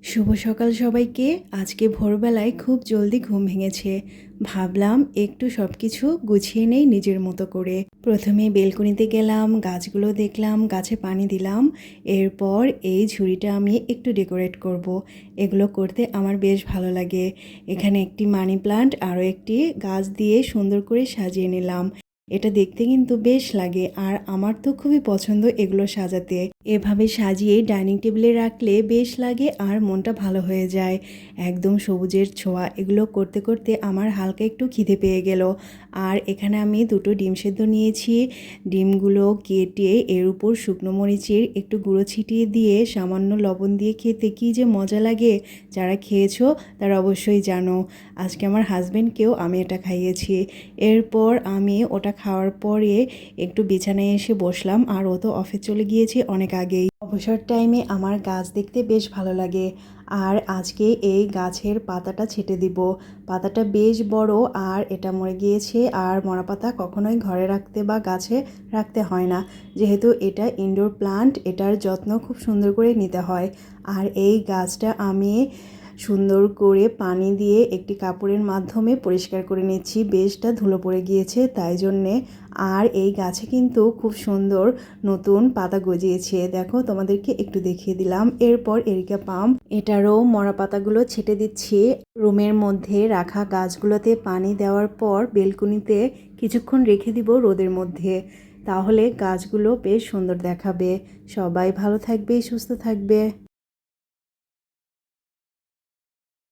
শুভ সকাল সবাইকে। আজকে ভোরবেলায় খুব জলদি ঘুম ভেঙেছে। ভাবলাম একটু সব কিছু গুছিয়ে নেই নিজের মতো করে। প্রথমে বেলকনিতে গেলাম, গাছগুলো দেখলাম, গাছে পানি দিলাম। এরপর এই ঝুড়িটা আমি একটু ডেকোরেট করব। এগুলো করতে আমার বেশ ভালো লাগে। এখানে একটি মানি প্লান্ট আরও একটি গাছ দিয়ে সুন্দর করে সাজিয়ে নিলাম। এটা দেখতে কিন্তু বেশ লাগে, আর আমার তো খুবই পছন্দ এগুলো সাজাতে। এভাবে সাজিয়ে ডাইনিং টেবিলে রাখলে বেশ লাগে আর মনটা ভালো হয়ে যায়। একদম সবুজের ছোঁয়া। এগুলো করতে করতে আমার হালকা একটু খিদে পেয়ে গেল। আর এখানে আমি দুটো ডিম সেদ্ধ নিয়েছি। ডিমগুলো কেটে এর উপর শুকনো মরিচের একটু গুঁড়ো ছিটিয়ে দিয়ে সামান্য লবণ দিয়ে খেতে কী যে মজা লাগে। যারা খেয়েছো তারা অবশ্যই জানো। আজকে আমার হাজব্যান্ডকেও আমি এটা খাইয়েছি। এরপর আমি ওটা খাওয়ার পরে একটু বিছানায় এসে বসলাম, আর ও তো অফিস চলে গিয়েছে অনেক আগেই। অবসর টাইমে আমার গাছ দেখতে বেশ ভালো লাগে। আর আজকে এই গাছের পাতাটা ছেটে দিব। পাতাটা বেশ বড়, আর এটা মরে গিয়েছে। আর মরা পাতা কখনোই ঘরে রাখতে বা গাছে রাখতে হয় না, যেহেতু এটা ইনডোর প্লান্ট। এটার যত্ন খুব সুন্দর করে নিতে হয়। আর এই গাছটা আমি সুন্দর করে পানি দিয়ে একটি কাপড়ের মাধ্যমে পরিষ্কার করে নিচ্ছি। বেশটা ধুলো পড়ে গিয়েছে তাই জন্যে। আর এই গাছে কিন্তু খুব সুন্দর নতুন পাতা গজিয়েছে। দেখো, তোমাদেরকে একটু দেখিয়ে দিলাম। এরপর এরিকা পাম, এটারও মরা পাতাগুলো ছেটে দিচ্ছি। রুমের মধ্যে রাখা গাছগুলোতে পানি দেওয়ার পর বেলকনিতে কিছুক্ষণ রেখে দিব রোদের মধ্যে। তাহলে গাছগুলো বেশ সুন্দর দেখাবে। সবাই ভালো থাকবে, সুস্থ থাকবে।